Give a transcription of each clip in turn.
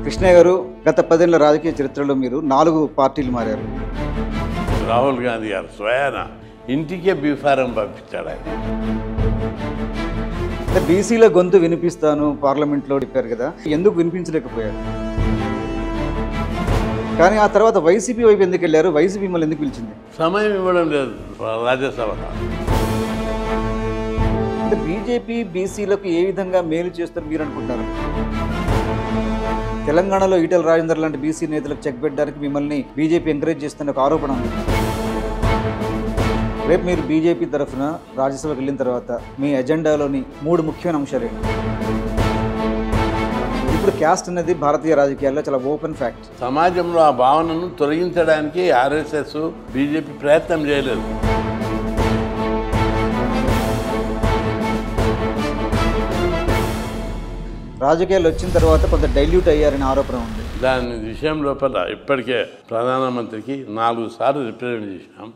కృష్ణయ్య గారు గత 10 ఏళ్ల రాజకీయ చరిత్రలో మీరు 4 పార్టీలు మారారు. రాహుల్ గాంధీ గారు స్వయాన ఇంటికే బీఫారం పంపించాడు ఆయన. బీసీల గొంతు వినిపిస్తాను పార్లమెంట్లో చెప్పారు కదా, ఎందుకు వినిపించలేకపోయారు? కానీ ఆ తర్వాత వైసీపీ వైపు ఎందుకు వెళ్ళారు? వైసీపీ మిమ్మల్ని ఎందుకు పిలిచింది? సమయం ఇవ్వడం లేదు రాజ్యసభలో. అంటే బీజేపీ బీసీలకు ఏ విధంగా మేలు చేస్తారు మీరు అనుకుంటున్నారు? తెలంగాణలో ఈటెల రాజేందర్ లాంటి బీసీ నేతలకు చెక్ పెట్టడానికి మిమ్మల్ని బీజేపీ ఎంకరేజ్ చేస్తున్న ఒక ఆరోపణ ఉంది. రేపు మీరు బీజేపీ తరఫున రాజ్యసభకు వెళ్ళిన తర్వాత మీ ఎజెండాలోని 3 ముఖ్యమైన అంశాలు ఏంటి? ఇప్పుడు క్యాస్ట్ అనేది భారతీయ రాజకీయాల్లో చాలా ఓపెన్ ఫ్యాక్ట్. సమాజంలో ఆ భావనను తొలగించడానికి ఆర్ఎస్ఎస్ బీజేపీ ప్రయత్నం చేయలేదు. రాజకీయాలు వచ్చిన తర్వాత కొంత డైల్యూట్ అయ్యారనే ఆరోపణ ఉంది. దాని విషయం లోపల ఇప్పటికే ప్రధానమంత్రికి 4 సార్లు రిప్రజెంట్ చేశాం.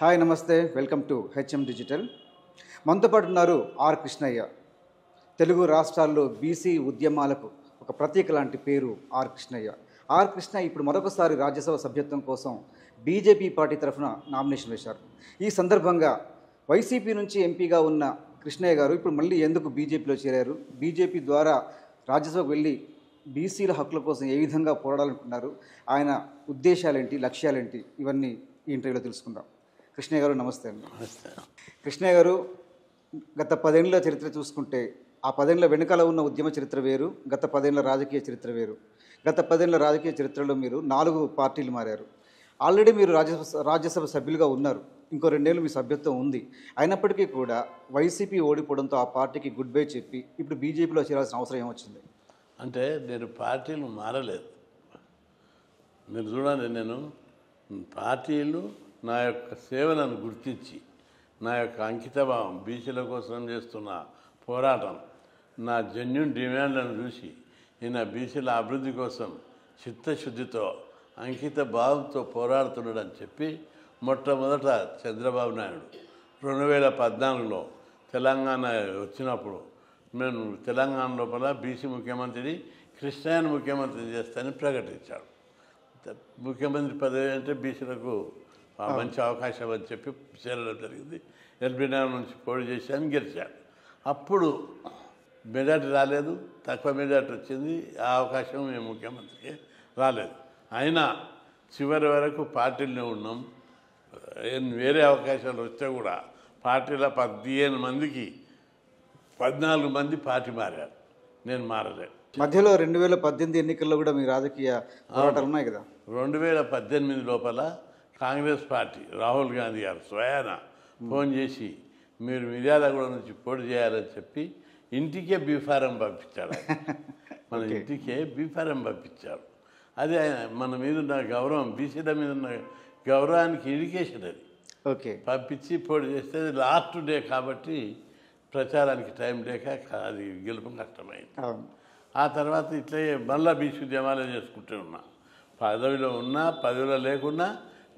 హాయ్, నమస్తే, వెల్కమ్ టు హెచ్ఎం డిజిటల్. మనతో పాటు ఉన్నారు ఆర్ కృష్ణయ్య. తెలుగు రాష్ట్రాల్లో బీసీ ఉద్యమాలకు ఒక ప్రత్యేక లాంటి పేరు ఆర్ కృష్ణయ్య. ఆర్ కృష్ణయ్య ఇప్పుడు మరొకసారి రాజ్యసభ సభ్యత్వం కోసం బీజేపీ పార్టీ తరఫున నామినేషన్ వేశారు. ఈ సందర్భంగా వైసీపీ నుంచి ఎంపీగా ఉన్న కృష్ణయ్య గారు ఇప్పుడు మళ్ళీ ఎందుకు బీజేపీలో చేరారు? బీజేపీ ద్వారా రాజ్యసభకు వెళ్ళి బీసీల హక్కుల కోసం ఏ విధంగా పోరాడాలనుకున్నారు? ఆయన ఉద్దేశాలేంటి, లక్ష్యాలేంటి? ఇవన్నీ ఈ ఇంటర్వ్యూలో తెలుసుకుందాం. కృష్ణయ్య గారు నమస్తే అండి. కృష్ణయ్య గారు గత 10 ఏళ్ల చరిత్ర చూసుకుంటే ఆ 10 ఏళ్ల వెనుకాల ఉన్న ఉద్యమ చరిత్ర వేరు, గత 10 ఏళ్ల రాజకీయ చరిత్ర వేరు. గత 10 ఏళ్ల రాజకీయ చరిత్రలో మీరు 4 పార్టీలు మారారు. ఆల్రెడీ మీరు రాజ్యసభ సభ్యులుగా ఉన్నారు. ఇంకో 2 ఏళ్ళు మీ సభ్యత్వం ఉంది. అయినప్పటికీ కూడా వైసీపీ ఓడిపోవడంతో ఆ పార్టీకి గుడ్ బై చెప్పి ఇప్పుడు బీజేపీలో చేరాల్సిన అవసరం ఏమొచ్చింది? అంటే నేను పార్టీలు మారలేదు. మీరు చూడండి, నేను పార్టీలు నా యొక్క సేవలను గుర్తించి, నా యొక్క అంకితభావం, బీసీల కోసం చేస్తున్న పోరాటం, నా జెన్యూన్ డిమాండ్లను చూసి ఈయన బీసీల అభివృద్ధి కోసం చిత్తశుద్ధితో అంకిత భావంతో పోరాడుతున్నాడని చెప్పి మొట్టమొదట చంద్రబాబు నాయుడు 2014లో తెలంగాణ వచ్చినప్పుడు నేను తెలంగాణ లోపల బీసీ ముఖ్యమంత్రిని, కృష్ణయ్యను ముఖ్యమంత్రిని చేస్తానని ప్రకటించాడు. ముఖ్యమంత్రి పదవి అంటే బీసీలకు మంచి అవకాశం అని చెప్పి చేరడం జరిగింది. ఎల్బీనగర్ నుంచి పోటీ చేశాను, గెలిచాడు. అప్పుడు మెజార్టీ రాలేదు, తక్కువ మెజార్టీ వచ్చింది. ఆ అవకాశం మేము ముఖ్యమంత్రికి రాలేదు. అయినా చివరి వరకు పార్టీలనే ఉన్నాం. వేరే అవకాశాలు వస్తే కూడా పార్టీలో 15 మందికి 14 మంది పార్టీ మారారు, నేను మారలేదు. మధ్యలో 2018 ఎన్నికల్లో కూడా మీ రాజకీయ పోరాటాలు ఉన్నాయి కదా. 2018 లోపల కాంగ్రెస్ పార్టీ రాహుల్ గాంధీ గారు స్వయాన ఫోన్ చేసి మీరు మిర్యాలగూడ నుంచి పోటీ చేయాలని చెప్పి ఇంటికే బీఫారం పంపించాడు. మన ఇంటికే బీఫారం పంపించాడు. అదే మన మీద ఉన్న గౌరవం, బీసీల మీద ఉన్న గౌరవానికి ఇండికేషన్ అది. ఓకే, పంపించి పోటీ చేస్తే లాస్ట్ డే కాబట్టి ప్రచారానికి టైం లేక అది గెలుపు కష్టమైంది. ఆ తర్వాత ఇట్లే మళ్ళా బీసీ ఉద్యమాలే చేసుకుంటూ ఉన్నా. పదవిలో ఉన్నా పదవిలో లేకున్నా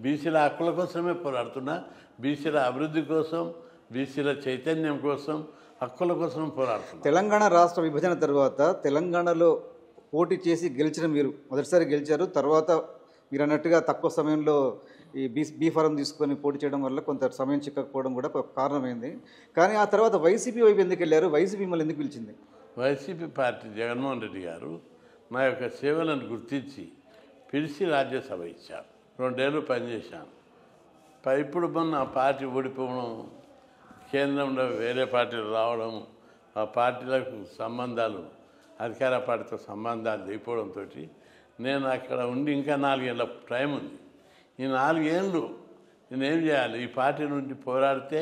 బీసీల హక్కుల కోసమే పోరాడుతున్నా. బీసీల అభివృద్ధి కోసం, బీసీల చైతన్యం కోసం, హక్కుల కోసం పోరాడుతున్నా. తెలంగాణ రాష్ట్ర విభజన తర్వాత తెలంగాణలో పోటీ చేసి గెలిచిన మీరు మొదటిసారి గెలిచారు. తర్వాత మీరు అన్నట్టుగా తక్కువ సమయంలో ఈ బీ ఫారం తీసుకొని పోటీ చేయడం వల్ల కొంత సమయం చిక్కకపోవడం కూడా ఒక కారణమైంది. కానీ ఆ తర్వాత వైసీపీ వైపు ఎందుకు వెళ్ళారు? వైసీపీ మిమ్మల్ని ఎందుకు పిలిచింది? వైసీపీ పార్టీ జగన్మోహన్ రెడ్డి గారు నా యొక్క సేవలను గుర్తించి పిలిచి రాజ్యసభ ఇచ్చారు. 2 ఏళ్ళు పనిచేశాను. ఇప్పుడు మొన్న పార్టీ ఓడిపోవడం, కేంద్రంలో వేరే పార్టీలు రావడం, ఆ పార్టీలకు సంబంధాలు, అధికార పార్టీతో సంబంధాలు దిగిపోవడంతో నేను అక్కడ ఉండి ఇంకా 4 ఏళ్ళ టైం ఉంది. ఈ 4 ఏళ్ళు నేనేం చేయాలి? ఈ పార్టీ నుండి పోరాడితే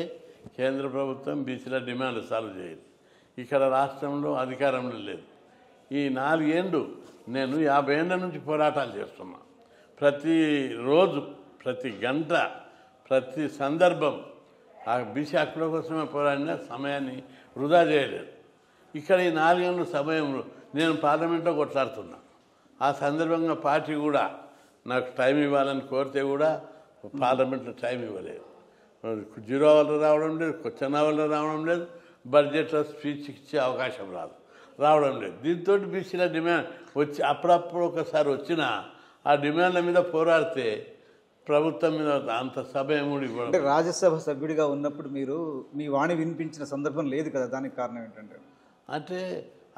కేంద్ర ప్రభుత్వం బీసీల డిమాండ్లు సాల్వ్ చేయాలి. ఇక్కడ రాష్ట్రంలో అధికారంలో లేదు. ఈ 4 ఏళ్ళు నేను 50 ఏళ్ళ నుంచి పోరాటాలు చేస్తున్నా. ప్రతిరోజు, ప్రతి గంట, ప్రతి సందర్భం ఆ బీసీ హక్కుల కోసమే పోరాడిన సమయాన్ని వృధా చేయలేదు. ఇక్కడ ఈ 4 ఏళ్ళ సమయంలో నేను పార్లమెంట్లో కొట్లాడుతున్నా. ఆ సందర్భంగా పార్టీ కూడా నాకు టైం ఇవ్వాలని కోరితే కూడా పార్లమెంట్లో టైం ఇవ్వలేదు. 0 వల్ల రావడం లేదు, క్వశ్చన్ వల్ల రావడం లేదు. బడ్జెట్లో స్పీచ్ ఇచ్చే అవకాశం రావడం లేదు. దీంతో బీసీల డిమాండ్ వచ్చి అప్పుడప్పుడు ఒకసారి వచ్చిన ఆ డిమాండ్ల మీద పోరాడితే ప్రభుత్వం మీద అంత సమయం కూడా అంటే ఇవ్వడం. రాజ్యసభ సభ్యుడిగా ఉన్నప్పుడు మీరు మీ వాణి వినిపించిన సందర్భం లేదు కదా, దానికి కారణం ఏంటంటే? అంటే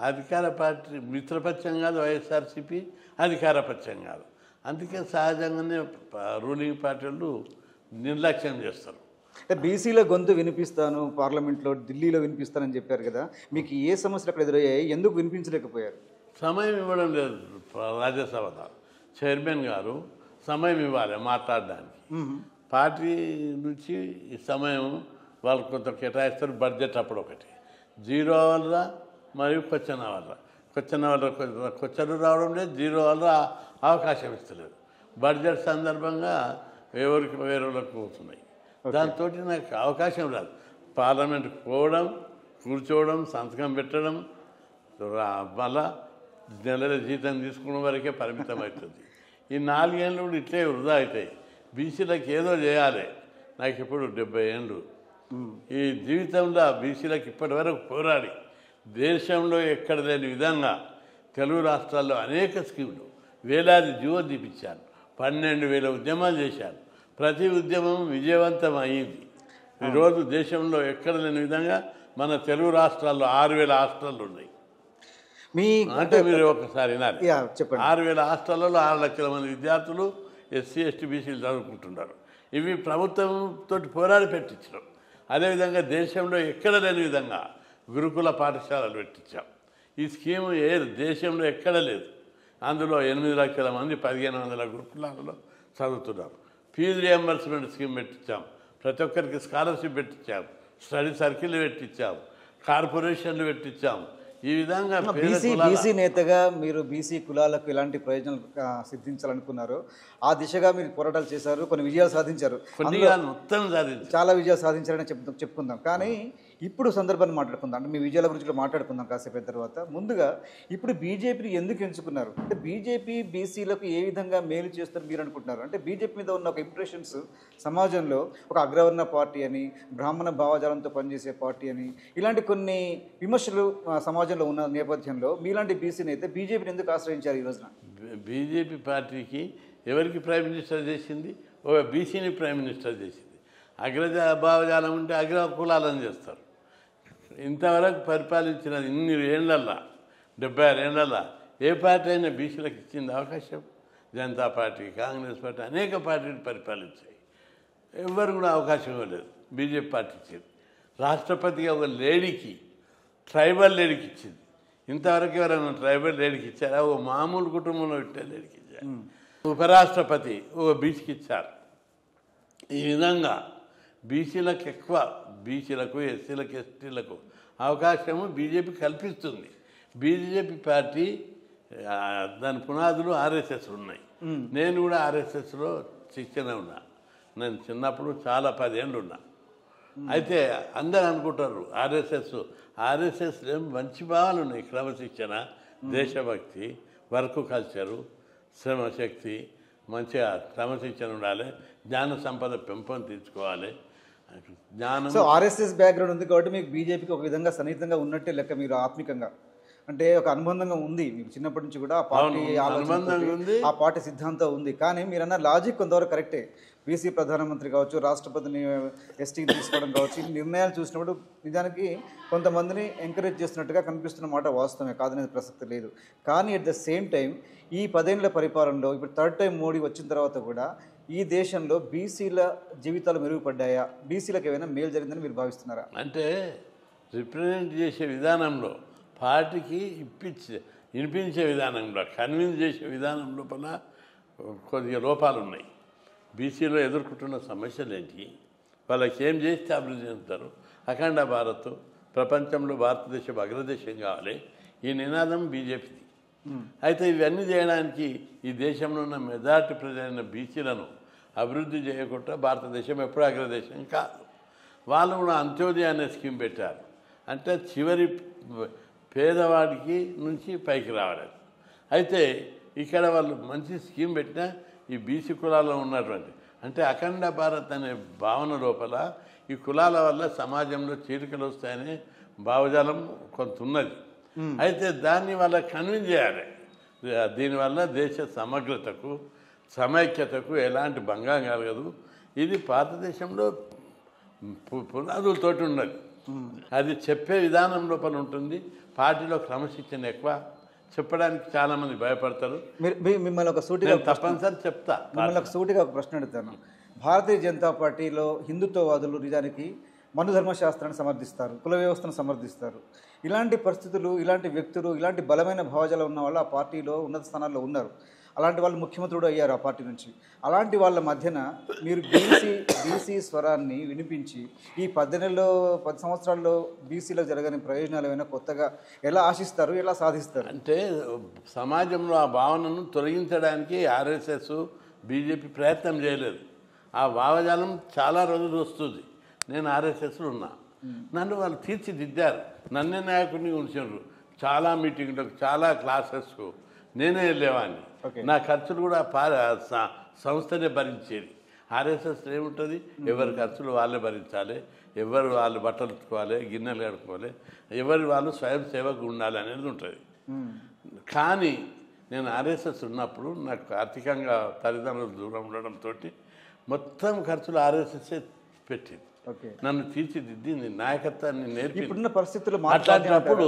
అధికార పార్టీ మిత్రపక్షం కాదు వైఎస్ఆర్సీపీ, అధికారపక్షం కాదు. అందుకే సహజంగానే రూలింగ్ పార్టీలు నిర్లక్ష్యం చేస్తారు. అంటే బీసీల గొంతు వినిపిస్తాను పార్లమెంట్లో, ఢిల్లీలో వినిపిస్తానని చెప్పారు కదా, మీకు ఏ సమస్యలు అక్కడ ఎదురయ్యాయి, ఎందుకు వినిపించలేకపోయారు? సమయం ఇవ్వడం లేదు. రాజ్యసభ చైర్మన్ గారు సమయం ఇవ్వాలి మాట్లాడడానికి. పార్టీ నుంచి ఈ సమయం వాళ్ళు కొంత కేటాయిస్తారు. బడ్జెట్ అప్పుడు ఒకటి 0 అవర్ల మరియు క్వశ్చన్ అవర్ల. క్వశ్చన్ రావడం లేదు, 0 అవర్ల అవకాశం ఇస్తలేదు. బడ్జెట్ సందర్భంగా వేరే వాళ్ళకు పోతున్నాయి. దాంతో నాకు అవకాశం రాదు. పార్లమెంట్కి పోవడం, కూర్చోవడం, సంతకం పెట్టడం, మళ్ళా నెల జీతం తీసుకున్న వరకే పరిమితం అవుతుంది. ఈ 4 ఏళ్ళు కూడా ఇట్లే వృధా అవుతాయి. బీసీలకు ఏదో చేయాలి. నాకు ఇప్పుడు 70 ఏళ్ళు. ఈ జీవితంలో బీసీలకు ఇప్పటి వరకు పోరాడి దేశంలో ఎక్కడ లేని విధంగా తెలుగు రాష్ట్రాల్లో అనేక స్కీములు, వేలాది జీవో దీపించాను, 12,000 ఉద్యమాలు చేశాను. ప్రతి ఉద్యమం విజయవంతం అయ్యింది. ఈరోజు దేశంలో ఎక్కడ లేని విధంగా మన తెలుగు రాష్ట్రాల్లో 6,000 హాస్టళ్ళు ఉన్నాయి. అంటే మీరు ఒకసారి వినాలి. చెప్పండి. 6,000 హాస్టళ్లలో 6 లక్షల మంది విద్యార్థులు ఎస్సీ ఎస్టీ బీసీలు చదువుకుంటున్నారు. ఇవి ప్రభుత్వంతో పోరాడి పెట్టించడం. అదేవిధంగా దేశంలో ఎక్కడ లేని విధంగా గురుకుల పాఠశాలలు పెట్టించాం. ఈ స్కీము దేశంలో ఎక్కడ లేదు. అందులో 8 లక్షల మంది 1,500 గురుకులాలలో చదువుతున్నారు. ఫీజు రియంబర్స్మెంట్ స్కీమ్ పెట్టించాం. ప్రతి ఒక్కరికి స్కాలర్షిప్ పెట్టించాం. స్టడీ సర్కిల్ పెట్టించాం. కార్పొరేషన్లు పెట్టించాం. ఈ విధంగా బీసీ నేతగా మీరు బీసీ కులాలకు ఎలాంటి ప్రయోజనాలు సిద్ధించాలనుకున్నారో ఆ దిశగా మీరు పోరాటాలు చేశారు, కొన్ని విజయాలు సాధించారు. మొత్తం చాలా విజయాలు సాధించారని చెప్పుకుందాం. కానీ ఇప్పుడు సందర్భాన్ని మాట్లాడుకుందాం. అంటే మీ విజయాల గురించి కూడా మాట్లాడుకుందాం కాసేపు తర్వాత. ముందుగా ఇప్పుడు బీజేపీని ఎందుకు ఎంచుకున్నారు? అంటే బీజేపీ బీసీలకు ఏ విధంగా మేలు చేస్తారు మీరు అనుకుంటున్నారు? అంటే బీజేపీ మీద ఉన్న ఒక ఇంప్రెషన్స్ సమాజంలో ఒక అగ్రవర్ణ పార్టీ అని, బ్రాహ్మణ భావజాలంతో పనిచేసే పార్టీ అని, ఇలాంటి కొన్ని విమర్శలు సమాజంలో ఉన్న నేపథ్యంలో మీలాంటి బీసీని అయితే బీజేపీని ఎందుకు ఆశ్రయించారు ఈ రోజున? బీజేపీ పార్టీకి ఎవరికి ప్రైమ్ మినిస్టర్ చేసింది? ఒక బీసీని ప్రైమ్ మినిస్టర్ చేసింది. అగ్రజ భావజాలం ఉంటే అగ్ర కులాలను చేస్తారు. ఇంతవరకు పరిపాలించిన ఇన్ని ఏళ్లల్లా 76 ఏళ్లల్లా ఏ పార్టీ అయినా బీసీలకు ఇచ్చింది అవకాశం? జనతా పార్టీ, కాంగ్రెస్ పార్టీ అనేక పార్టీలు పరిపాలించాయి. ఎవరు కూడా అవకాశం ఇవ్వలేదు. బీజేపీ పార్టీ ఇచ్చింది. రాష్ట్రపతిగా ఒక లేడీకి, ట్రైబల్ లేడీకి ఇచ్చింది. ఇంతవరకు ఎవరైనా ట్రైబల్ లేడీకి ఇచ్చారా? ఓ మామూలు కుటుంబంలో పెట్టే లేడీకి ఇచ్చారు. ఉపరాష్ట్రపతి ఓ బీసీకి ఇచ్చారు. ఈ విధంగా బీసీలకు ఎక్కువ, బీసీలకు, ఎస్సీలకు, ఎస్టీలకు అవకాశము బీజేపీ కల్పిస్తుంది. బీజేపీ పార్టీ దాని పునాదులు ఆర్ఎస్ఎస్ ఉన్నాయి. నేను కూడా ఆర్ఎస్ఎస్లో శిక్షణ ఉన్నా. నేను చిన్నప్పుడు చాలా 10 ఏళ్ళు ఉన్నా. అయితే అందరు అనుకుంటారు ఆర్ఎస్ఎస్లో మంచి భావాలు ఉన్నాయి. క్రమశిక్షణ, దేశభక్తి, వర్క్ కల్చరు, శ్రమశక్తి, మంచిగా క్రమశిక్షణ ఉండాలి, జ్ఞాన సంపద పెంపొందించుకోవాలి. జ్ఞానం. సో ఆర్ఎస్ఎస్ బ్యాక్గ్రౌండ్ ఉంది కాబట్టి మీకు బీజేపీకి ఒక విధంగా సన్నిహితంగా ఉన్నట్టే లెక్క. మీరు ఆత్మికంగా అంటే ఒక అనుబంధంగా ఉంది మీకు చిన్నప్పటి నుంచి కూడా. ఆ పార్టీ ఉంది, ఆ పార్టీ సిద్ధాంతం ఉంది. కానీ మీరన్న లాజిక్ కొంతవరకు కరెక్టే. బీసీ ప్రధానమంత్రి కావచ్చు, రాష్ట్రపతిని ఎస్టీ తీసుకోవడం కావచ్చు, ఈ నిర్ణయాలు చూసినప్పుడు నిజానికి కొంతమందిని ఎంకరేజ్ చేస్తున్నట్టుగా కనిపిస్తున్న మాట వాస్తవమే, కాదనేది ప్రసక్తి లేదు. కానీ అట్ ద సేమ్ టైం ఈ 10 ఏళ్ల పరిపాలనలో ఇప్పుడు 3rd టైం మోడీ వచ్చిన తర్వాత కూడా ఈ దేశంలో బీసీల జీవితాలు మెరుగుపడ్డాయా? బీసీలకు ఏమైనా మేలు జరిగిందని మీరు భావిస్తున్నారా? అంటే రిప్రజెంట్ చేసే విధానంలో, పార్టీకి వినిపించే విధానంలో, కన్విన్స్ చేసే విధానం లోపల కొద్దిగా లోపాలు ఉన్నాయి. బీసీలో ఎదుర్కొంటున్న సమస్యలు ఏంటి, వాళ్ళకి ఏం చేస్తే అభివృద్ధి చెందుతారు, అఖండ భారత్, ప్రపంచంలో భారతదేశం అగ్రదేశం కావాలి, ఈ నినాదం బీజేపీది. అయితే ఇవన్నీ చేయడానికి ఈ దేశంలో ఉన్న మెజార్టీ ప్రజలైన బీసీలను అభివృద్ధి చేయకుండా భారతదేశం ఎప్పుడూ అగ్రదేశం కాదు. వాళ్ళు కూడా అంత్యోదయ అనే స్కీమ్ పెట్టారు. అంటే చివరి పేదవాడికి నుంచి పైకి రావాలి. అయితే ఇక్కడ వాళ్ళు మంచి స్కీమ్ పెట్టినా ఈ బీసీ కులాల్లో ఉన్నటువంటి, అంటే అఖండ భారత్ అనే భావన లోపల ఈ కులాల వల్ల సమాజంలో చీలికలు వస్తాయనే భావజాలం కొంత ఉన్నది. అయితే దాన్ని వాళ్ళ కన్విన్స్ చేయాలి. దీనివల్ల దేశ సమగ్రతకు సమైక్యతకు ఎలాంటి భంగం కలగదు. ఇది భారతదేశంలో పునాదులతోటి ఉన్నది. అది చెప్పే విధానం లోపల ఉంటుంది. పార్టీలో క్రమశిక్షణ ఎక్కువ. చెప్పడానికి చాలామంది భయపడతారు. మిమ్మల్ని ఒక సూటిగా తప్పనిసరి చెప్తా. మిమ్మల్ని ఒక సూటిగా ఒక ప్రశ్న అడుగుతాను. భారతీయ జనతా పార్టీలో హిందుత్వవాదులు నిజానికి మను ధర్మశాస్త్రాన్ని సమర్థిస్తారు, కుల వ్యవస్థను సమర్థిస్తారు. ఇలాంటి పరిస్థితులు, ఇలాంటి వ్యక్తులు, ఇలాంటి బలమైన భావజాలు ఉన్న వాళ్ళు ఆ పార్టీలో ఉన్నత స్థానాల్లో ఉన్నారు. అలాంటి వాళ్ళు ముఖ్యమంత్రుడు అయ్యారు ఆ పార్టీ నుంచి. అలాంటి వాళ్ళ మధ్యన మీరు బీసీ స్వరాన్ని వినిపించి ఈ 10 సంవత్సరాల్లో బీసీలో జరగని ప్రయోజనాలు ఏమైనా కొత్తగా ఎలా ఆశిస్తారు, ఎలా సాధిస్తారు? అంటే సమాజంలో ఆ భావనను తొలగించడానికి ఆర్ఎస్ఎస్ బీజేపీ ప్రయత్నం చేయలేదు. ఆ భావజాలం చాలా రోజులు వస్తుంది. నేను ఆర్ఎస్ఎస్లో ఉన్నా. నన్ను వాళ్ళు తీర్చిదిద్దారు. నన్నే నాయకుడిని ఉంచారు. చాలా మీటింగ్లకు, చాలా క్లాసెస్కు నేనే వెళ్ళేవాడిని. నా ఖర్చులు కూడా సంస్థనే భరించేది. ఆర్ఎస్ఎస్ ఏముంటుంది, ఎవరి ఖర్చులు వాళ్ళే భరించాలి, ఎవరు వాళ్ళు బట్టలు ఉతుకోవాలి, గిన్నెలు కడుక్కోవాలి, ఎవరి వాళ్ళు స్వయం సేవకు ఉండాలి అనేది ఉంటుంది. కానీ నేను ఆర్ఎస్ఎస్ ఉన్నప్పుడు నాకు ఆర్థికంగా తల్లిదండ్రులు దూరం ఉండడంతో మొత్తం ఖర్చులు ఆర్ఎస్ఎస్ఏ పెట్టింది. నన్ను తీర్చిదిద్దింది, నాయకత్వాన్ని నేర్పి. ఇప్పుడున్న పరిస్థితులు మాట్లాడినప్పుడు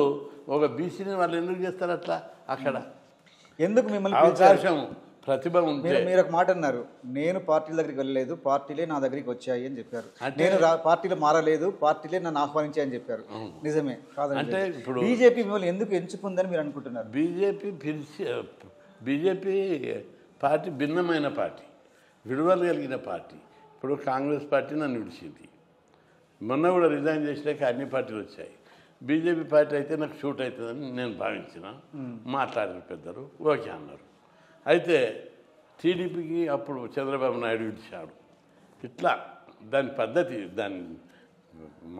ఒక బీసీని వాళ్ళు ఎందుకు చేస్తారు అట్లా? అక్కడ ఎందుకు మిమ్మల్ని అవకాశం, ప్రతిభ ఉంటే. మీరు ఒక మాట అన్నారు, నేను పార్టీల దగ్గరికి వెళ్ళలేదు, పార్టీలే నా దగ్గరికి వచ్చాయి అని చెప్పారు. నేను పార్టీలో మారలేదు, పార్టీలే నన్ను ఆహ్వానించాయని చెప్పారు. నిజమే కాదు అంటే ఇప్పుడు బీజేపీ మిమ్మల్ని ఎందుకు ఎంచుకుందని మీరు అనుకుంటున్నారు? బీజేపీ పార్టీ భిన్నమైన పార్టీ, విడుదల కలిగిన పార్టీ. ఇప్పుడు కాంగ్రెస్ పార్టీ నన్ను విడిచింది. మొన్న కూడా రిజైన్ చేసినాక అన్ని పార్టీలు వచ్చాయి. బీజేపీ పార్టీ అయితే నాకు షూట్ అవుతుందని నేను భావించిన. మాట్లాడిన పెద్దలు ఓకే అన్నారు. అయితే టీడీపీకి అప్పుడు చంద్రబాబు నాయుడు విడిచాడు. ఇట్లా దాని పద్ధతి, దాని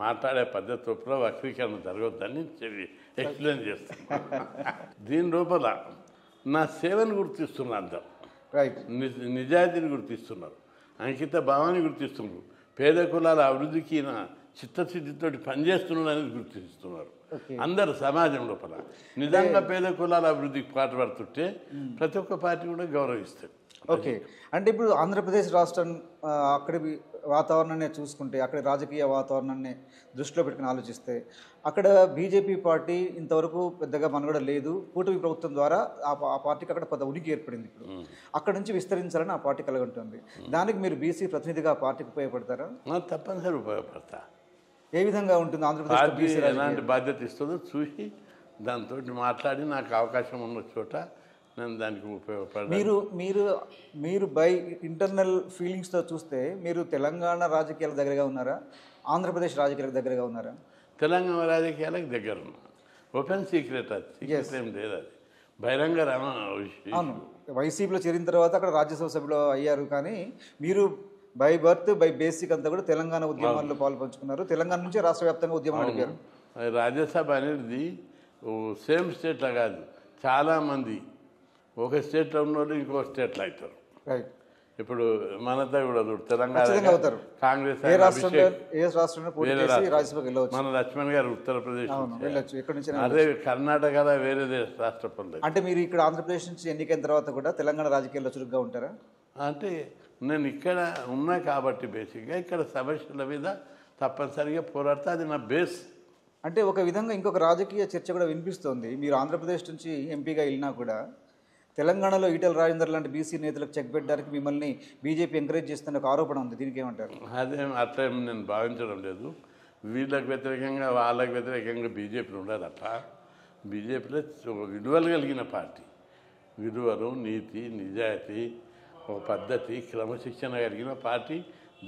మాట్లాడే పద్ధతి లోపల వక్రీకరణ జరగొద్దని ఎక్స్ప్లెయిన్ చేస్తున్నాను. దీని లోపల నా సేవను గుర్తిస్తున్నారు అందరు. నిజాయితీని గుర్తిస్తున్నారు, అంకిత భావాన్ని గుర్తిస్తున్నారు, పేద కులాల అభివృద్ధికి నా చిత్తశుద్ధితో పనిచేస్తున్నాడు అనేది గుర్తిస్తున్నారు అందరు సమాజం లోపల. నిజంగా పేద కులాల అభివృద్ధికి పాటుపడుతుంటే ప్రతి ఒక్క పార్టీ కూడా గౌరవిస్తారు. ఓకే, అంటే ఇప్పుడు ఆంధ్రప్రదేశ్ రాష్ట్రం అక్కడి వాతావరణాన్ని చూసుకుంటే, అక్కడి రాజకీయ వాతావరణాన్ని దృష్టిలో పెట్టుకుని ఆలోచిస్తే, అక్కడ బీజేపీ పార్టీ ఇంతవరకు పెద్దగా మనుగడ లేదు. కూటమి ప్రభుత్వం ద్వారా ఆ పార్టీకి అక్కడ పెద్ద ఉనికి ఏర్పడింది. ఇప్పుడు అక్కడ నుంచి విస్తరించాలని ఆ పార్టీ కలిగి ఉంటుంది. దానికి మీరు బీసీ ప్రతినిధిగా ఆ పార్టీకి ఉపయోగపడతారా? తప్పనిసరి ఉపయోగపడతా. ఏ విధంగా ఉంటుంది ఆంధ్రప్రదేశ్ ఎలాంటి బాధ్యత ఇస్తుందో చూసి దాంతో మాట్లాడి నాకు అవకాశం ఉన్న చోట నేను దానికి ఉపయోగపడతాను. మీరు బై ఇంటర్నల్ ఫీలింగ్స్తో చూస్తే మీరు తెలంగాణ రాజకీయాల దగ్గరగా ఉన్నారా, ఆంధ్రప్రదేశ్ రాజకీయాలకు దగ్గరగా ఉన్నారా? తెలంగాణ రాజకీయాలకు దగ్గర ఉన్నా. ఓపెన్ సీక్రెట్, అది సీక్రెట్ ఏం లేదు, అది బహిరంగ అవును. వైసీపీలో చేరిన తర్వాత అక్కడ రాజ్యసభ సభ్యులు అయ్యారు. కానీ మీరు బై బర్త్, బై బేసిక్ అంతా కూడా తెలంగాణ ఉద్యమాల్లో పాల్పంచుకున్నారు. తెలంగాణ నుంచే రాష్ట్ర వ్యాప్తంగా ఉద్యమాలు నడిపారు. రాజ్యసభ అనేది సేమ్ స్టేట్లో కాదు, చాలామంది ఒక స్టేట్లో ఉన్న వాళ్ళు ఇంకో స్టేట్లో అవుతారు. రైట్. ఇప్పుడు మనతో కూడా తెలంగాణ కాంగ్రెస్ మన లక్ష్మణ్ గారు ఉత్తరప్రదేశ్, అదే కర్ణాటకలో వేరే రాష్ట్రం. అంటే మీరు ఇక్కడ ఆంధ్రప్రదేశ్ నుంచి ఎన్నికైన తర్వాత కూడా తెలంగాణ రాజకీయాల్లో చురుగ్గా ఉంటారా? అంటే నేను ఇక్కడ ఉన్నా కాబట్టి బేసిక్గా ఇక్కడ సమస్యల మీద తప్పనిసరిగా పోరాడితే అది నా బేస్. అంటే ఒక విధంగా ఇంకొక రాజకీయ చర్చ కూడా వినిపిస్తోంది. మీరు ఆంధ్రప్రదేశ్ నుంచి ఎంపీగా వెళ్ళినా కూడా తెలంగాణలో ఈటెల రాజేందర్ లాంటి బీసీ నేతలకు చెక్ పెట్టడానికి మిమ్మల్ని బీజేపీ ఎంకరేజ్ చేస్తున్న ఒక ఆరోపణ ఉంది. దీనికి ఏమంటారు? అదేం అట్లా నేను భావించడం లేదు. వీళ్ళకి వ్యతిరేకంగా వాళ్ళకి వ్యతిరేకంగా బీజేపీలో ఉండదు. అట్లా బీజేపీలో విలువలు కలిగిన పార్టీ, విలువలు, నీతి, నిజాయితీ, ఒక పద్ధతి, క్రమశిక్షణ కలిగిన పార్టీ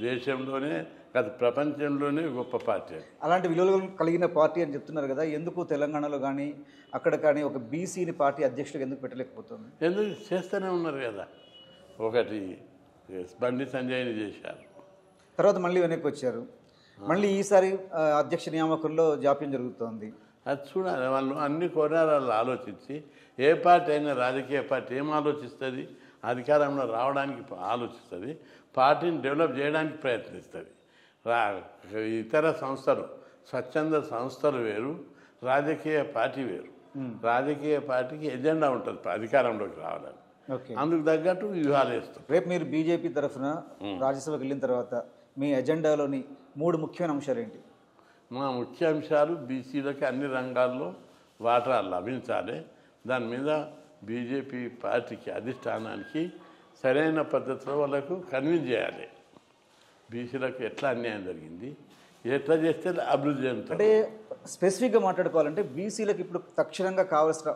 దేశంలోనే కాదు ప్రపంచంలోనే గొప్ప పార్టీ. అలాంటి విలువలు కలిగిన పార్టీ అని చెప్తున్నారు కదా, ఎందుకు తెలంగాణలో కానీ అక్కడ కానీ ఒక బీసీని పార్టీ అధ్యక్షుడిగా ఎందుకు పెట్టలేకపోతుంది? ఎందుకు చేస్తూనే ఉన్నారు కదా. ఒకటి బండి సంజయ్ని చేశారు, తర్వాత మళ్ళీ వెనక్కి వచ్చారు, మళ్ళీ ఈసారి అధ్యక్ష నియామకంలో జాప్యం జరుగుతోంది. అది చూడాలి. వాళ్ళు అన్ని కోణాలలో ఆలోచించి, ఏ పార్టీ అయినా రాజకీయ పార్టీ ఏం ఆలోచిస్తుంది, అధికారంలో రావడానికి ఆలోచిస్తుంది, పార్టీని డెవలప్ చేయడానికి ప్రయత్నిస్తుంది. రా ఇతర సంస్థలు స్వచ్ఛంద సంస్థలు వేరు, రాజకీయ పార్టీ వేరు. రాజకీయ పార్టీకి ఎజెండా ఉంటుంది అధికారంలోకి రావాలని, ఓకే. అందుకు తగ్గట్టు వ్యూహాలు వేస్తాం. రేపు మీరు బీజేపీ తరఫున రాజ్యసభకు వెళ్ళిన తర్వాత మీ ఎజెండాలోని 3 ముఖ్యమైన అంశాలు ఏంటి? మా ముఖ్య అంశాలు బీసీలకి అన్ని రంగాల్లో వాటా లభించాలి. దాని మీద బీజేపీ పార్టీకి అధిష్టానానికి సరైన పద్ధతిలో వాళ్ళకు కన్విన్స్ చేయాలి. బీసీలకు ఎట్లా అన్యాయం జరిగింది, ఎట్లా చేస్తే అభివృద్ధి చెందుతుంది. అంటే స్పెసిఫిక్గా మాట్లాడుకోవాలంటే బీసీలకు ఇప్పుడు తక్షణంగా కావాల్సిన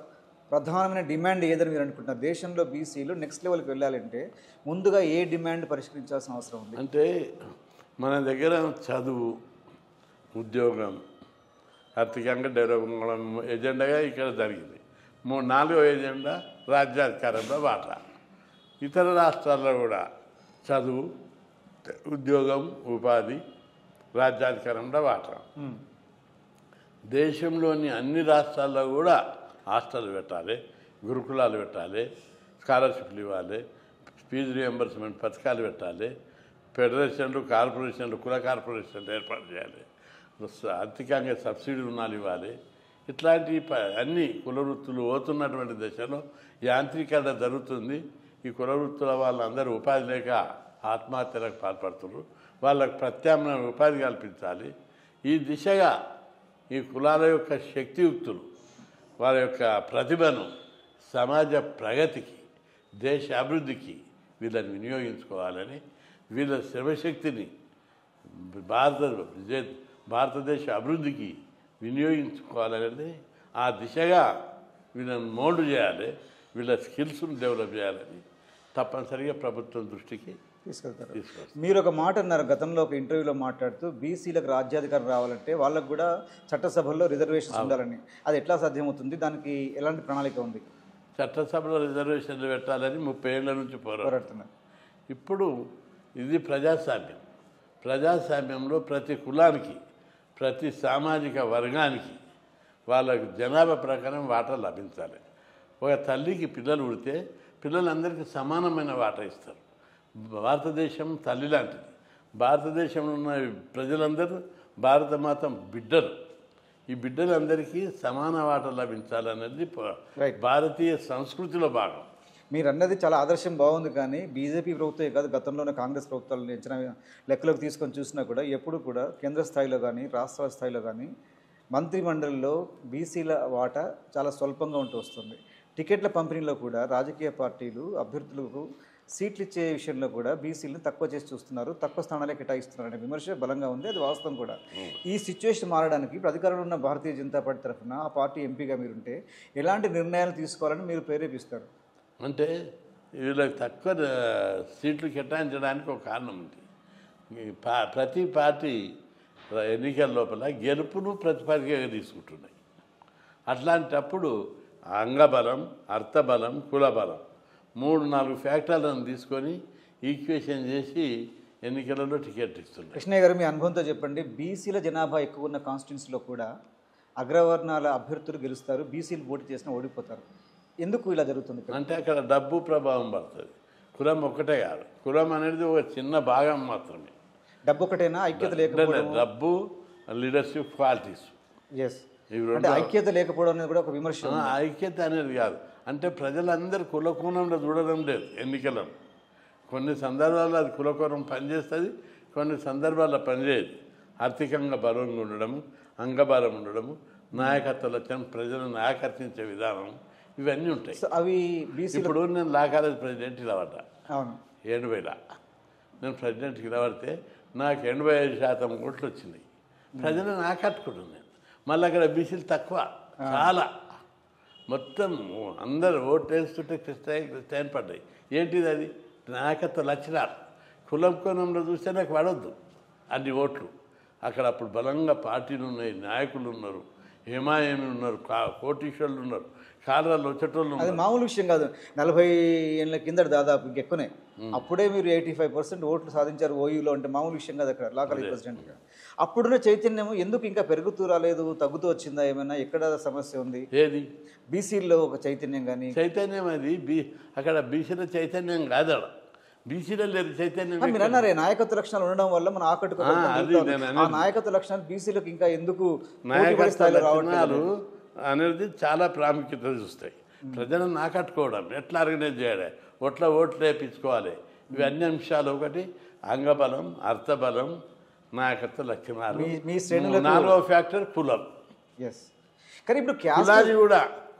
ప్రధానమైన డిమాండ్ ఏదని మీరు అనుకుంటున్నారు? దేశంలో బీసీలు నెక్స్ట్ లెవెల్కి వెళ్ళాలంటే ముందుగా ఏ డిమాండ్ పరిష్కరించాల్సిన అవసరం ఉంది? అంటే మన దగ్గర చదువు, ఉద్యోగం, ఆర్థికంగా డెవలప్ అవ్వడం ఎజెండాగా ఇక్కడ జరిగింది. 4వ ఎజెండా రాజ్యాధికారంలో వాటా. ఇతర రాష్ట్రాల్లో కూడా చదువు, ఉద్యోగం, ఉపాధి, రాజ్యాధికారంలో వాటా. దేశంలోని అన్ని రాష్ట్రాల్లో కూడా హాస్టల్ పెట్టాలి, గురుకులాలు పెట్టాలి, స్కాలర్షిప్లు ఇవ్వాలి, ఫీజు రియంబర్స్మెంట్ పథకాలు పెట్టాలి, ఫెడరేషన్లు, కార్పొరేషన్లు, కుల కార్పొరేషన్లు ఏర్పాటు చేయాలి, ఆర్థికంగా సబ్సిడీ రుణాలు ఇవ్వాలి. ఇట్లాంటి అన్ని కుల వృత్తులు పోతున్నటువంటి దశలో యాంత్రీకరణ జరుగుతుంది. ఈ కుల వృత్తుల వాళ్ళందరూ ఉపాధి లేక ఆత్మహత్యలకు పాల్పడుతున్నారు. వాళ్ళకు ప్రత్యామ్నాయ ఉపాధి కల్పించాలి. ఈ దిశగా ఈ కులాల యొక్క శక్తియుక్తులు, వాళ్ళ యొక్క ప్రతిభను సమాజ ప్రగతికి, దేశ అభివృద్ధికి వీళ్ళని వినియోగించుకోవాలని, వీళ్ళ శ్రమశక్తిని భారతదేశ అభివృద్ధికి వినియోగించుకోవాలని, ఆ దిశగా వీళ్ళని మోల్డ్ చేయాలి, వీళ్ళ స్కిల్స్ను డెవలప్ చేయాలని తప్పనిసరిగా ప్రభుత్వం దృష్టికి తీసుకెళ్తారు. మీరు ఒక మాట అన్నారు గతంలో ఒక ఇంటర్వ్యూలో మాట్లాడుతూ, బీసీలకు రాజ్యాధికారం రావాలంటే వాళ్ళకు కూడా చట్టసభల్లో రిజర్వేషన్స్ ఉండాలని. అది ఎట్లా సాధ్యమవుతుంది? దానికి ఎలాంటి ప్రణాళిక ఉంది? చట్టసభలో రిజర్వేషన్లు పెట్టాలని 30 ఏళ్ల నుంచి పోరాడుతున్నారు. ఇప్పుడు ఇది ప్రజాస్వామ్యం. ప్రజాస్వామ్యంలో ప్రతి కులానికి, ప్రతి సామాజిక వర్గానికి వాళ్ళకు జనాభా ప్రకారం వాటా లభించాలి. ఒక తల్లికి పిల్లలు పుడితే పిల్లలందరికీ సమానమైన వాటా ఇస్తారు. భారతదేశం తల్లి లాంటిది. భారతదేశంలో ఉన్న ప్రజలందరూ భారతమాత బిడ్డలు. ఈ బిడ్డలందరికీ సమాన వాటా లభించాలనేది భారతీయ సంస్కృతిలో భాగం. మీరు అన్నది చాలా ఆదర్శం బాగుంది, కానీ బీజేపీ ప్రభుత్వమే కాదు, గతంలోనే కాంగ్రెస్ ప్రభుత్వాలను ఇచ్చిన లెక్కలోకి తీసుకొని చూసినా కూడా ఎప్పుడు కూడా కేంద్ర స్థాయిలో కానీ రాష్ట్రాల స్థాయిలో కానీ మంత్రిమండలిలో బీసీల వాటా చాలా స్వల్పంగా ఉంటూ వస్తుంది. టికెట్ల పంపిణీలో కూడా రాజకీయ పార్టీలు అభ్యర్థులకు సీట్లు ఇచ్చే విషయంలో కూడా బీసీలను తక్కువ చేసి చూస్తున్నారు, తక్కువ స్థానాలే కేటాయిస్తున్నారనే విమర్శ బలంగా ఉంది. అది వాస్తవం కూడా. ఈ సిచ్యువేషన్ మారడానికి ఇప్పుడు అధికారంలో ఉన్న భారతీయ జనతా పార్టీ తరఫున ఆ పార్టీ ఎంపీగా మీరుంటే ఎలాంటి నిర్ణయాలు తీసుకోవాలని మీరు ప్రేరేపిస్తారు? అంటే వీళ్ళకి తక్కువ సీట్లు కేటాయించడానికి ఒక కారణం ఉంది. ప్రతి పార్టీ ఎన్నికల లోపల గెలుపును ప్రతిపాదికగా తీసుకుంటున్నాయి. అట్లాంటప్పుడు అంగబలం, అర్థబలం, కులబలం 3-4 ఫ్యాక్టర్లను తీసుకొని ఈక్వేషన్ చేసి ఎన్నికలలో టికెట్ ఇస్తున్నారు. కృష్ణయ్య గారు, మీ అనుభవంతో చెప్పండి. బీసీల జనాభా ఎక్కువ ఉన్న కాన్స్టిట్యున్సీలో కూడా అగ్రవర్ణాల అభ్యర్థులు గెలుస్తారు, బీసీలు పోటీ చేసినా ఓడిపోతారు. ఎందుకు ఇలా జరుగుతుంది? అంటే అక్కడ డబ్బు ప్రభావం పడుతుంది. కులం ఒక్కటే కాదు, కులం అనేది ఒక చిన్న భాగం మాత్రమే. డబ్బు ఒకటేనా? ఐక్యత లేకపోవడం, డబ్బు, లీడర్షిప్ క్వాలిటీస్. ఎస్, అంటే ఐక్యత లేకపోవడం అనేది కూడా ఒక విమర్శ. ఐక్యత అనేది కాదు, అంటే ప్రజలందరూ కులకోణంలో చూడడం లేదు ఎన్నికలను. కొన్ని సందర్భాల్లో అది కులకోణం పనిచేస్తుంది, కొన్ని సందర్భాల్లో పనిచేయదు. ఆర్థికంగా బలంగా ఉండడము, అంగబలం ఉండడము, నాయకత్వ లక్ష్యం, ప్రజలను ఆకర్షించే విధానం, ఇవన్నీ ఉంటాయి. అవి బీసీ. ఇప్పుడు నేను లా కాలేజ్ ప్రెసిడెంట్ ఇలా పడ్డా. అవును, 80ల నేను ప్రెసిడెంట్కి ఇలా పడితే నాకు 85% ఓట్లు వచ్చినాయి. ప్రజలను ఆకట్టుకుంటున్నాను నేను. మళ్ళీ అక్కడ బీసీలు తక్కువ, చాలా. మొత్తం అందరు ఓట్లు వేస్తుంటే క్రిస్టియన్ పడ్డాయి. ఏంటిది అది? నాయకత్వ లక్షణాలు. కులం కోణంలో చూస్తే నాకు పడవద్దు అన్ని ఓట్లు. అక్కడ అప్పుడు బలంగా పార్టీలు ఉన్నాయి, నాయకులు ఉన్నారు, ఏమాయేమి ఉన్నారు, కోటీశ్వరులు ఉన్నారు, కాలాలు వచ్చేటోళ్ళు. అది మామూలు విషయం కాదు. 40 ఏళ్ళ కింద దాదాపు ఇంకెక్కువనే. అప్పుడే మీరు 85% ఓట్లు సాధించారు ఓయూలో, అంటే మామూలు విషయం కాదు. అక్కడ లా కాలేజ్ ప్రెసిడెంట్గా అప్పుడున్న చైతన్యం ఎందుకు ఇంకా పెరుగుతూ రాలేదు? తగ్గుతూ వచ్చిందా? ఏమైనా ఎక్కడ సమస్య ఉంది? ఏది? బీసీల్లో ఒక చైతన్యం కానీ. చైతన్యం అది అక్కడ బీసీల చైతన్యం కాదు. బీసీలో లేరు చైతన్యం. మీరు అన్నారే నాయకత్వ లక్షణాలు ఉండడం వల్ల మనం అది ఆ నాయకత్వ లక్షణాలు బీసీలకు ఇంకా ఎందుకు నాయకత్వ లక్షణాలు అనేది చాలా ప్రాముఖ్యత చూస్తాయి. ప్రజలను ఆకట్టుకోవడం, ఎట్లా ఆర్గనైజ్ చేయాలి, ఓట్లు వేయించుకోవాలి, ఇవి అన్ని అంశాలు. ఒకటి అంగబలం, అర్థబలం, నాయకత్వ లక్షణాలు. నాలుగో ఫ్యాక్టర్ కులం. కానీ ఇప్పుడు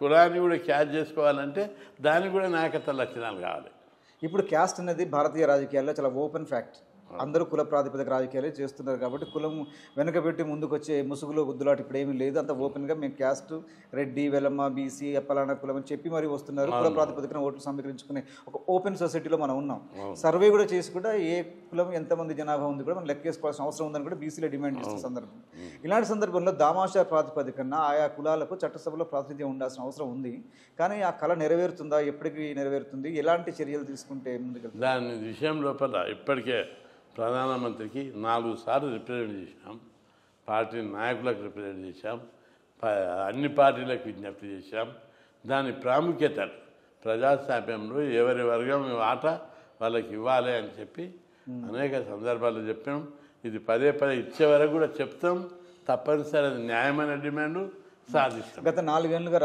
కులాన్ని కూడా క్యాచ్ చేసుకోవాలంటే దానికి కూడా నాయకత్వ లక్షణాలు కావాలి. ఇప్పుడు క్యాస్ట్ అనేది భారతీయ రాజకీయాల్లో చాలా ఓపెన్ ఫ్యాక్ట్. అందరూ కుల ప్రాతిపదిక రాజకీయాలే చేస్తున్నారు కాబట్టి కులం వెనకబెట్టి ముందుకు వచ్చే ముసుగులో గుద్దులాట ఇప్పుడు ఏమీ లేదు. అంత ఓపెన్గా మేము క్యాస్ట్, రెడ్డి, వెలమ్మ, బీసీ, పలానా కులం అని చెప్పి మరి వస్తున్నారు. కుల ప్రాతిపదికన ఓట్లు సమీకరించుకునే ఒక ఓపెన్ సొసైటీలో మనం ఉన్నాం. సర్వే కూడా చేసి కూడా ఏ కులం ఎంతమంది జనాభా ఉంది కూడా మనం లెక్కేసుకోవాల్సిన అవసరం ఉందని కూడా బీసీలో డిమాండ్ చేస్తున్న సందర్భం. ఇలాంటి సందర్భంలో దామాషా ప్రాతిపదికన ఆయా కులాలకు చట్టసభలో ప్రాతినిధ్యం ఉండాల్సిన అవసరం ఉంది. కానీ ఆ కళ నెరవేరుతుందా, ఎప్పటికీ నెరవేరుతుంది, ఎలాంటి చర్యలు తీసుకుంటే ముందుకు? దాని విషయం లోపల ఇప్పటికే ప్రధానమంత్రికి 4 సార్లు రిప్రజెంట్ చేశాం, పార్టీ నాయకులకు రిప్రజెంట్ చేశాం, అన్ని పార్టీలకు విజ్ఞప్తి చేశాం. దాని ప్రాముఖ్యత ప్రజాస్వామ్యంలో ఎవరి వర్గం ఆట వాళ్ళకి ఇవ్వాలి అని చెప్పి అనేక సందర్భాల్లో చెప్పాం. ఇది పదే ఇచ్చే వరకు కూడా చెప్తాం. తప్పనిసరి అది న్యాయమైన డిమాండ్ సాధిస్తాం. గత 4 ఏళ్లుగా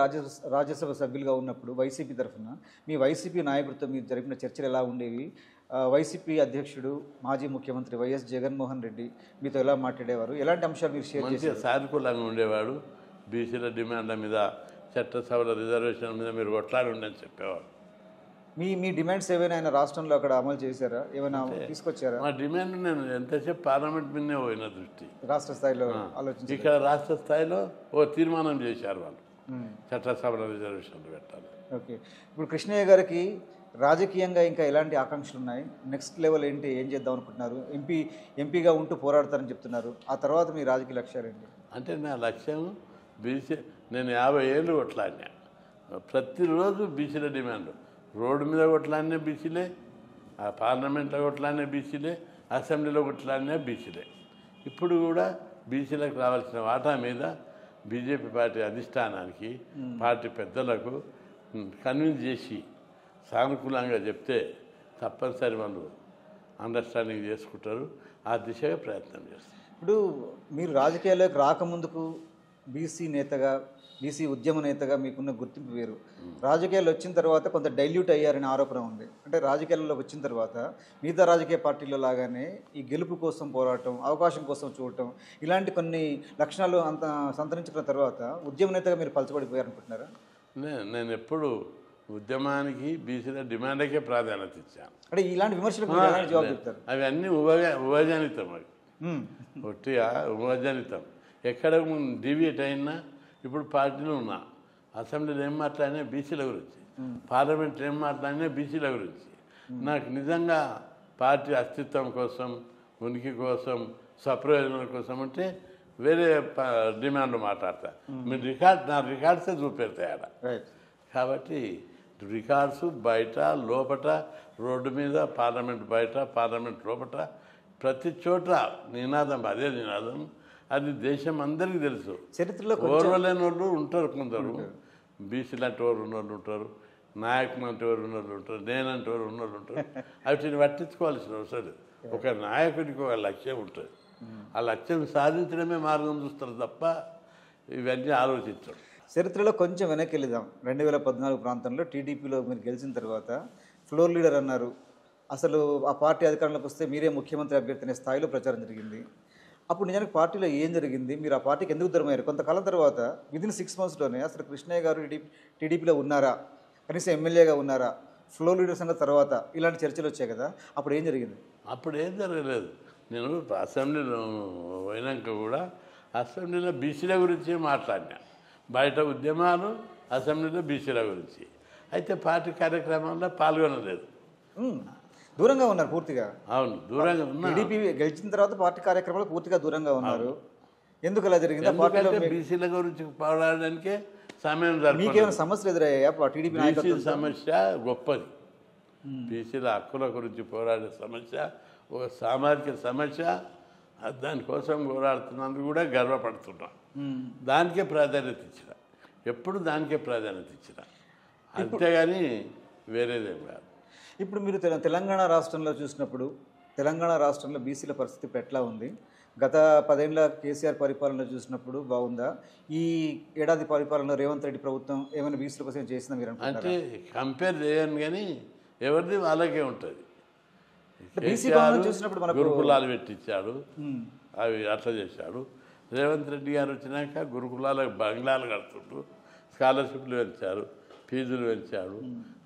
రాజ్యసభ సభ్యులుగా ఉన్నప్పుడు వైసీపీ తరఫున మీ వైసీపీ నాయకుడితో మీరు జరిపిన చర్చలు ఎలా ఉండేవి? వైసీపీ అధ్యక్షుడు మాజీ ముఖ్యమంత్రి వైఎస్ జగన్మోహన్ రెడ్డి మీతో ఎలా మాట్లాడేవారు? ఎలాంటి అంశాలు మీరు షేర్ చేసి? సానుకూలంగా ఉండేవాడు. బీసీల డిమాండ్ల మీద, చట్టసభల రిజర్వేషన్ మీద మీరు కొట్లాడి ఉండని చెప్పేవాడు. మీ డిమాండ్స్ ఏవైనా ఆయన రాష్ట్రంలో అక్కడ అమలు చేశారా? ఏమైనా తీసుకొచ్చారా? మా డిమాండ్ నేను ఎంతసేపు పార్లమెంట్ మీదనే పోయిన దృష్టి. రాష్ట్ర స్థాయిలో ఆలోచించి ఇక్కడ రాష్ట్ర స్థాయిలో ఓ తీర్మానం చేశారు వాళ్ళు, చట్టసభల రిజర్వేషన్లు పెట్టాలి. ఓకే. ఇప్పుడు కృష్ణయ్య గారికి రాజకీయంగా ఇంకా ఎలాంటి ఆకాంక్షలు ఉన్నాయి? నెక్స్ట్ లెవెల్ ఏంటి? ఏం చేద్దాం అనుకుంటున్నారు? ఎంపీగా ఉంటూ పోరాడతారని చెప్తున్నారు. ఆ తర్వాత మీ రాజకీయ లక్ష్యాలు ఏంటి? అంటే నా లక్ష్యం బీసీ. నేను 50 ఏళ్ళు కొట్లాడినా. ప్రతిరోజు బీసీల డిమాండ్. రోడ్డు మీద కొట్లాడినా బీసీలే, ఆ పార్లమెంట్లో కొట్లాడినా బీసీలే, అసెంబ్లీలో కొట్లాడినా బీసీలే. ఇప్పుడు కూడా బీసీలకు రావాల్సిన వాటా మీద బీజేపీ పార్టీ అధిష్టానానికి, పార్టీ పెద్దలకు కన్విన్స్ చేసి సానుకూలంగా చెప్తే తప్పనిసరి వాళ్ళు అండర్స్టాండింగ్ చేసుకుంటారు. ఆ దిశగా ప్రయత్నం చేస్తారు. ఇప్పుడు మీరు రాజకీయాల్లోకి రాకముందుకు బీసీ నేతగా, బీసీ ఉద్యమ నేతగా మీకున్న గుర్తింపు వేరు. రాజకీయాలు వచ్చిన తర్వాత కొంత డైల్యూట్ అయ్యారనే ఆరోపణ ఉంది. అంటే రాజకీయాల్లోకి వచ్చిన తర్వాత మిగతా రాజకీయ పార్టీల లాగానే ఈ గెలుపు కోసం పోరాటం, అవకాశం కోసం చూడటం, ఇలాంటి కొన్ని లక్షణాలు అంత సంతరించుకున్న తర్వాత ఉద్యమ నేతగా మీరు పలచబడిపోయారనుకుంటున్నారా? నేను ఎప్పుడు ఉద్యమానికి, బీసీల డిమాండ్కే ప్రాధాన్యత ఇచ్చాను. అంటే ఇలాంటి విమర్శలకు జవాబు చెప్తారు. అవి అన్నీ ఉభజనితం. అవి ఒట్టిగా ఉభజనితం. ఎక్కడ డివియేట్ అయినా, ఇప్పుడు పార్టీలో ఉన్నా, అసెంబ్లీలో ఏం మాట్లాడినా బీసీల గురించి, పార్లమెంట్లో ఏం మాట్లాడినా బీసీల గురించి. నాకు నిజంగా పార్టీ అస్తిత్వం కోసం, ఉనికి కోసం, స్వప్రయోజనం కోసం అంటే వేరే డిమాండ్లు మాట్లాడతా. మీరు నా రికార్డ్సే చూపెడతాయి ఆడ. కాబట్టి రికార్డ్స్ బయట, లోపట, రోడ్డు మీద, పార్లమెంట్ బయట, పార్లమెంట్ లోపట, ప్రతి చోట నినాదం అదే నినాదం. అది దేశం అందరికీ తెలుసు. చరిత్రలో ఓర్వలేని వాళ్ళు ఉంటారు, కొందరు బీసీలు అంటే ఎవరు ఉన్నోళ్ళు ఉంటారు, నాయకులు అంటే ఎవరు ఉన్నోళ్ళు ఉంటారు, నేనంటే ఎవరు ఉన్నోళ్ళు ఉంటారు. వాటిని పట్టించుకోవాల్సిన అవసరం. ఒక నాయకుడికి ఒక లక్ష్యం ఉంటుంది. ఆ లక్ష్యం సాధించడమే మార్గం చూస్తారు తప్ప ఇవన్నీ ఆలోచించరు. చరిత్రలో కొంచెం వెనక్కి వెళదాం. 2014 ప్రాంతంలో టీడీపీలో మీరు గెలిచిన తర్వాత ఫ్లోర్ లీడర్ అన్నారు. అసలు ఆ పార్టీ అధికారంలోకి వస్తే మీరే ముఖ్యమంత్రి అభ్యర్థి అనే స్థాయిలో ప్రచారం జరిగింది. అప్పుడు నిజానికి పార్టీలో ఏం జరిగింది? మీరు ఆ పార్టీకి ఎందుకు దూరం అయ్యారు? కొంతకాలం తర్వాత విదిన్ 6 monthsలోనే అసలు కృష్ణయ్య గారు టీడీపీలో ఉన్నారా, కనీసం ఎమ్మెల్యేగా ఉన్నారా, ఫ్లోర్ లీడర్ సంగతి తర్వాత ఇలాంటి చర్చలు వచ్చాయి కదా, అప్పుడు ఏం జరిగింది? అప్పుడు ఏం జరగలేదు. నేను అసెంబ్లీలో పోయినాక కూడా అసెంబ్లీలో బీసీల గురించి మాట్లాడినా. బయట ఉద్యమాలు, అసెంబ్లీలో బీసీల గురించి. అయితే పార్టీ కార్యక్రమాల్లో పాల్గొనలేదు. దూరంగా ఉన్నారు పూర్తిగా. అవును, దూరంగా ఉన్నా. టీడీపీ గెలిచిన తర్వాత పార్టీ కార్యక్రమాలు పూర్తిగా దూరంగా ఉన్నారు. ఎందుకు అలా జరిగింది? బీసీల గురించి పోరాడడానికే సమయం జరుగుతుంది. మీకేమైనా సమస్యలు ఎదురయ్యాయా? టీడీపీ బీసీ సమస్య గొప్పది. బీసీల హక్కుల గురించి పోరాడే సమస్య ఒక సామాజిక సమస్య. దానికోసం పోరాడుతున్నందుకు కూడా గర్వపడుతున్నాం. దానికే ప్రాధాన్యత ఇచ్చిన, ఎప్పుడు దానికే ప్రాధాన్యత ఇచ్చిన, అంతేగాని వేరేదేం కాదు. ఇప్పుడు మీరు తెలంగాణ రాష్ట్రంలో చూసినప్పుడు తెలంగాణ రాష్ట్రంలో బీసీల పరిస్థితి ఇప్పుడు ఎట్లా ఉంది? గత 10 ఏళ్ల కేసీఆర్ పరిపాలన చూసినప్పుడు బాగుందా? ఈ ఏడాది పరిపాలనలో రేవంత్ రెడ్డి ప్రభుత్వం ఏమైనా బీసీల కోసం చేసిందా మీరు అంటే అనుకుంటున్నారా? కంపేర్ చేయను కానీ ఎవరిది వాళ్ళకే ఉంటుంది. బీసీ భవనం చూసినప్పుడు మనకు గురుకులాలు పెట్టించాడు, ఉమ్, అవి అట్లా చేశాడు. రేవంత్ రెడ్డి గారు వచ్చినాక గురుకులాలకు బంగ్లాలు కడుతుండ్రు, స్కాలర్షిప్లు పెంచారు, ఫీజులు పెంచాడు,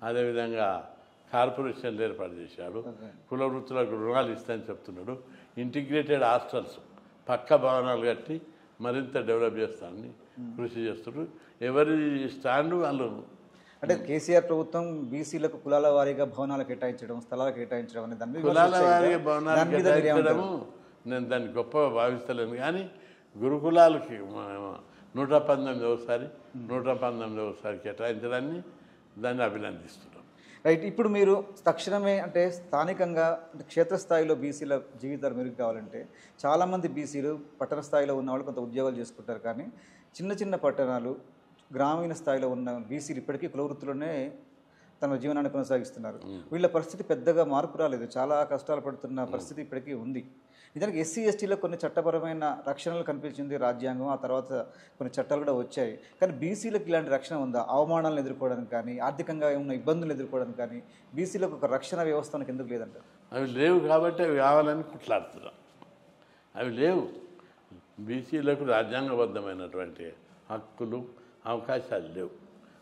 అదేవిధంగా కార్పొరేషన్లు ఏర్పాటు చేశాడు, కుల వృత్తులకు రుణాలు ఇస్తానని చెప్తున్నాడు, ఇంటిగ్రేటెడ్ హాస్టల్స్ పక్క భవనాలు కట్టి మరింత డెవలప్ చేస్తానని కృషి చేస్తున్నారు. ఎవరి స్టాండ్ వాళ్ళు. అంటే కేసీఆర్ ప్రభుత్వం బీసీలకు కులాల వారీగా భవనాలు కేటాయించడం, స్థలాలు కేటాయించడం అనే దాని మీద కులాల విమర్శలు వారిగా వచ్చాయి కదా? భవనాలు దాని మీద మీరు ఏమంటారు? కేటాయించడము నేను దాన్ని గొప్పగా భావిస్తలేను. కానీ గురుకులాలకి 119 119 కేటాయించడాన్ని దాన్ని అభినందిస్తున్నాం. రైట్. ఇప్పుడు మీరు తక్షణమే అంటే స్థానికంగా అంటే క్షేత్రస్థాయిలో బీసీల జీవితాలు మెరుగు కావాలంటే చాలామంది బీసీలు పట్టణ స్థాయిలో ఉన్న వాళ్ళు కొంత ఉద్యోగాలు చేసుకుంటారు, కానీ చిన్న చిన్న పట్టణాలు గ్రామీణ స్థాయిలో ఉన్న బీసీలు ఇప్పటికీ కుల వృత్తిలోనే తమ జీవనాన్ని కొనసాగిస్తున్నారు. వీళ్ళ పరిస్థితి పెద్దగా మార్పు రాలేదు, చాలా కష్టాలు పడుతున్న పరిస్థితి ఇప్పటికీ ఉంది. నిజానికి ఎస్సీ ఎస్టీలో కొన్ని చట్టపరమైన రక్షణలు కనిపించింది రాజ్యాంగం, ఆ తర్వాత కొన్ని చట్టాలు కూడా వచ్చాయి. కానీ బీసీలకు ఇలాంటి రక్షణ ఉందా? అవమానాలను ఎదుర్కోవడానికి కానీ, ఆర్థికంగా ఏమైనా ఇబ్బందులు ఎదుర్కోవడానికి కానీ బీసీలకు ఒక రక్షణ వ్యవస్థ మనకు ఎందుకు లేదంటారు? అవి లేవు కాబట్టి అవి కావాలని కుట్లాడుతున్నాం. అవి లేవు. బీసీలకు రాజ్యాంగబద్ధమైనటువంటి హక్కులు, అవకాశాలు లేవు.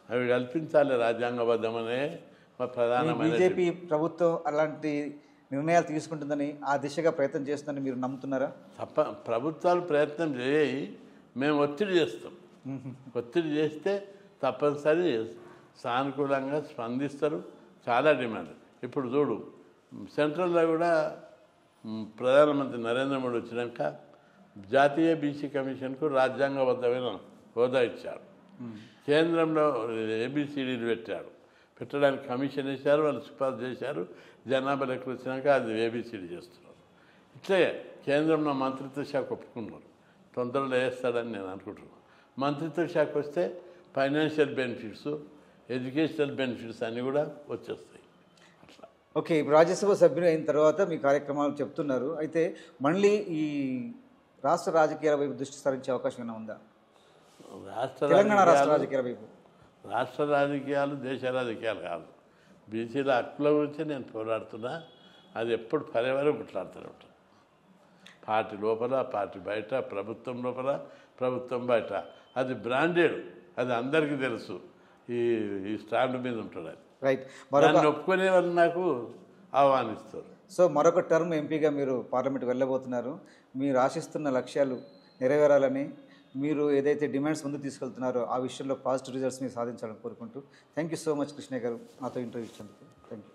అవి కల్పించాలి. రాజ్యాంగబద్ధమనే మా ప్రధానమైన బీజేపీ ప్రభుత్వం అలాంటి నిర్ణయాలు తీసుకుంటుందని, ఆ దిశగా ప్రయత్నం చేస్తుందని మీరు నమ్ముతున్నారా? ప్రభుత్వాలు ప్రయత్నం చేయి, మేము ఒత్తిడి చేస్తాం. ఒత్తిడి చేస్తే తప్పనిసరి సానుకూలంగా స్పందిస్తారు. చాలా డిమాండ్. ఇప్పుడు చూడు, సెంట్రల్లో కూడా ప్రధానమంత్రి నరేంద్ర మోడీ వచ్చినాక జాతీయ బీసీ కమిషన్కు రాజ్యాంగబద్ధమైన హోదా ఇచ్చాడు. కేంద్రంలో ఏబిసిడీలు పెట్టడానికి కమిషన్ వేశారు, వాళ్ళు సిఫార్సు చేశారు. జనాభా లెక్కలు వచ్చినాక అది ఏబిసిడి చేస్తున్నారు. ఇట్లే కేంద్రంలో మంత్రిత్వ శాఖ ఒప్పుకున్నారు, తొందరలో వేస్తాడని నేను అనుకుంటున్నాను. మంత్రిత్వ శాఖ వస్తే ఫైనాన్షియల్ బెనిఫిట్స్, ఎడ్యుకేషనల్ బెనిఫిట్స్ అన్నీ కూడా వచ్చేస్తాయి. అట్లా. ఓకే, ఇప్పుడు రాజ్యసభ సభ్యులు అయిన తర్వాత మీ కార్యక్రమాలు చెప్తున్నారు. అయితే మళ్ళీ ఈ రాష్ట్ర రాజకీయాల వైపు దృష్టి సారించే అవకాశం ఏమైనా ఉందా? తెలంగాణ రాష్ట్ర రాజకీయాల వైపు. రాష్ట్ర రాజకీయాలు దేశ రాజకీయాలు కాదు. బీసీల హక్కుల గురించి నేను పోరాడుతున్నా. అది ఎప్పుడు పర్యావరణం కొట్లాడుతూనే ఉంటాను. పార్టీ లోపల, పార్టీ బయట, ప్రభుత్వం లోపల, ప్రభుత్వం బయట. అది బ్రాండెడ్, అది అందరికీ తెలుసు. ఈ స్టాండ్ మీద ఉంటాడు. అది రైట్. దాన్ని ఒప్పుకునే వాళ్ళు నాకు ఆహ్వానిస్తారు. సో మరొక టర్మ్ ఎంపీగా మీరు పార్లమెంట్కి వెళ్ళబోతున్నారు. మీరు ఆశిస్తున్న లక్ష్యాలు నెరవేరాలని, మీరు ఏదైతే డిమాండ్స్ ముందు తీసుకెళ్తున్నారో ఆ విషయంలో పాజిటివ్ రిజల్ట్స్ మీరు సాధించాలని కోరుకుంటూ thank you so much Krishnaiah గారు నాతో ఇంటర్వ్యూ ఇచ్చినందుకు. Thank you.